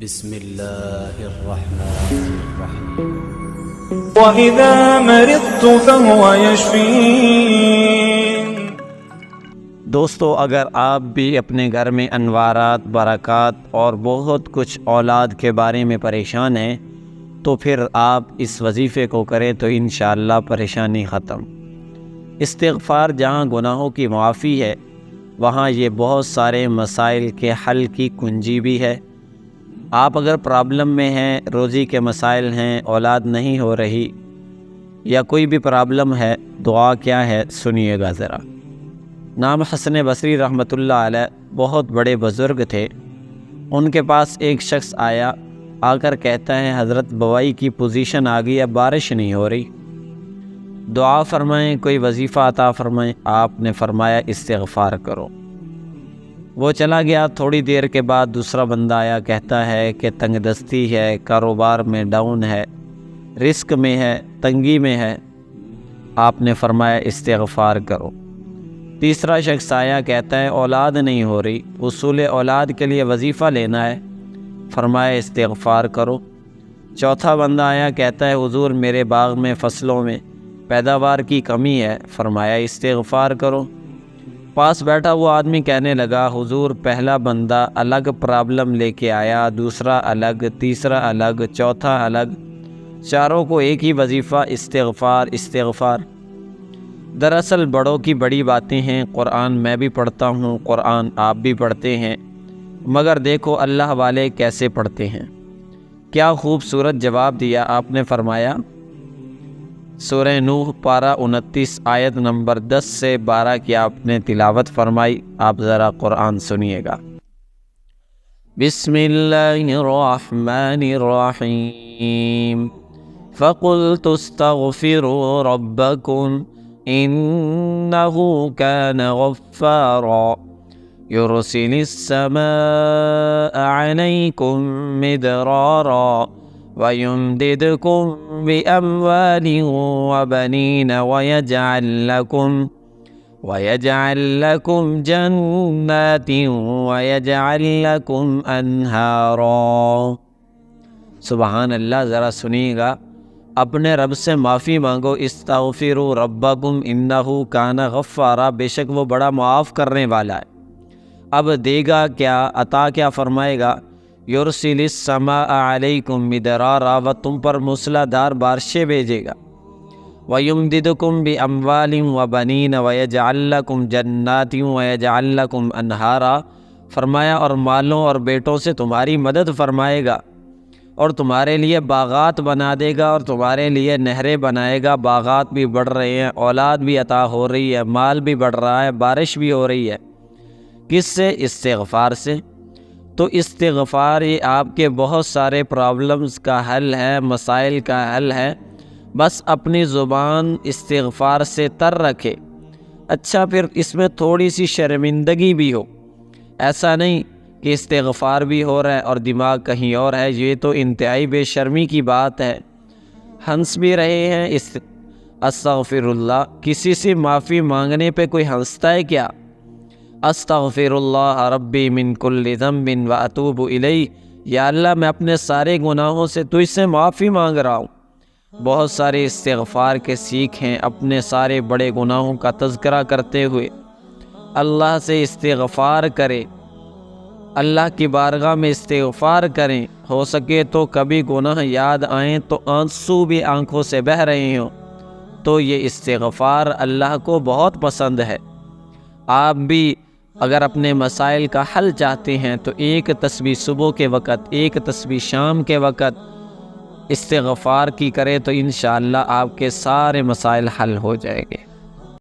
بسم اللہ الرحمن الرحیم وَإِذَا مَرِضْتُ فَهُوَ يَشْفِينِ۔ دوستو، اگر آپ بھی اپنے گھر میں انوارات، برکات اور بہت کچھ اولاد کے بارے میں پریشان ہیں تو پھر آپ اس وظیفے کو کریں تو انشاءاللہ پریشانی ختم۔ استغفار جہاں گناہوں کی معافی ہے، وہاں یہ بہت سارے مسائل کے حل کی کنجی بھی ہے۔ آپ اگر پرابلم میں ہیں، روزی کے مسائل ہیں، اولاد نہیں ہو رہی یا کوئی بھی پرابلم ہے، دعا کیا ہے سنیے گا ذرا۔ نام حسن بصری رحمۃ اللہ علیہ بہت بڑے بزرگ تھے۔ ان کے پاس ایک شخص آیا، آ کر کہتا ہے حضرت بوائی کی پوزیشن آ گئی، اب بارش نہیں ہو رہی، دعا فرمائیں، کوئی وظیفہ عطا فرمائیں۔ آپ نے فرمایا استغفار کرو۔ وہ چلا گیا۔ تھوڑی دیر کے بعد دوسرا بندہ آیا، کہتا ہے کہ تنگ دستی ہے، کاروبار میں ڈاؤن ہے، رزق میں ہے، تنگی میں ہے۔ آپ نے فرمایا استغفار کرو۔ تیسرا شخص آیا، کہتا ہے اولاد نہیں ہو رہی، حصول اولاد کے لیے وظیفہ لینا ہے، فرمایا استغفار کرو۔ چوتھا بندہ آیا، کہتا ہے حضور میرے باغ میں فصلوں میں پیداوار کی کمی ہے، فرمایا استغفار کرو۔ پاس بیٹھا وہ آدمی کہنے لگا حضور پہلا بندہ الگ پرابلم لے کے آیا، دوسرا الگ، تیسرا الگ، چوتھا الگ، چاروں کو ایک ہی وظیفہ استغفار استغفار۔ دراصل بڑوں کی بڑی باتیں ہیں، قرآن میں بھی پڑھتا ہوں، قرآن آپ بھی پڑھتے ہیں، مگر دیکھو اللہ والے کیسے پڑھتے ہیں۔ کیا خوبصورت جواب دیا آپ نے۔ فرمایا سورہ نوح پارہ 29 آیت نمبر 10 سے 12 کی آپ نے تلاوت فرمائی۔ آپ ذرا قرآن سنیے گا۔ بسم اللہ الرحمن الرحیم فَقُلْتُ اسْتَغْفِرُوا رَبَّكُمْ إِنَّهُ كَانَ غَفَّارًا يُرْسِلِ السَّمَاءَ عَلَيْكُمْ مِدْرَارًا وَيُمْدِدْكُمْ بِأَمْوَالٍ وَبَنِينَ وَيَجْعَلْ لَكُمْ جَنَّاتٍ وَيَجْعَلْ لَكُمْ أَنْهَارًا۔ سبحان اللہ، ذرا سنیے گا۔ اپنے رب سے معافی مانگو، استغفروا ربکم انہ کان غفارا، بے شک وہ بڑا معاف کرنے والا ہے۔ اب دے گا کیا، عطا کیا فرمائے گا؟ یرسل السماء علیکم مدرارا، وہ تم پر موسلادھار بارشیں بھیجے گا۔ وَيُمْدِدْكُمْ بِأَمْوَالٍ وَبَنِينَ وَيَجْعَلْ لَكُمْ جَنَّاتٍ وَيَجْعَلْ لَكُمْ أَنْهَارًا، فرمایا اور مالوں اور بیٹوں سے تمہاری مدد فرمائے گا، اور تمہارے لیے باغات بنا دے گا، اور تمہارے لیے نہریں بنائے گا۔ باغات بھی بڑھ رہے ہیں، اولاد بھی عطا ہو رہی ہے، مال بھی بڑھ رہا ہے، بارش بھی ہو رہی ہے۔ کس سے؟ استغفار سے۔ تو استغفار یہ آپ کے بہت سارے پرابلمز کا حل ہے، مسائل کا حل ہے۔ بس اپنی زبان استغفار سے تر رکھے۔ اچھا، پھر اس میں تھوڑی سی شرمندگی بھی ہو، ایسا نہیں کہ استغفار بھی ہو رہا ہے اور دماغ کہیں اور ہے، یہ تو انتہائی بے شرمی کی بات ہے۔ ہنس بھی رہے ہیں استغفر اللہ، کسی سے معافی مانگنے پہ کوئی ہنستا ہے کیا؟ استغفر اللہ ربی من کل ذنب واتوب الیہ، یا اللہ میں اپنے سارے گناہوں سے تجھ سے معافی مانگ رہا ہوں۔ بہت سارے استغفار کے سیکھ ہیں، اپنے سارے بڑے گناہوں کا تذکرہ کرتے ہوئے اللہ سے استغفار کرے، اللہ کی بارگاہ میں استغفار کریں۔ ہو سکے تو کبھی گناہ یاد آئیں تو آنسو بھی آنکھوں سے بہہ رہے ہوں تو یہ استغفار اللہ کو بہت پسند ہے۔ آپ بھی اگر اپنے مسائل کا حل چاہتے ہیں تو ایک تسبیح صبح کے وقت، ایک تسبیح شام کے وقت استغفار کی کریں تو انشاءاللہ آپ کے سارے مسائل حل ہو جائیں گے۔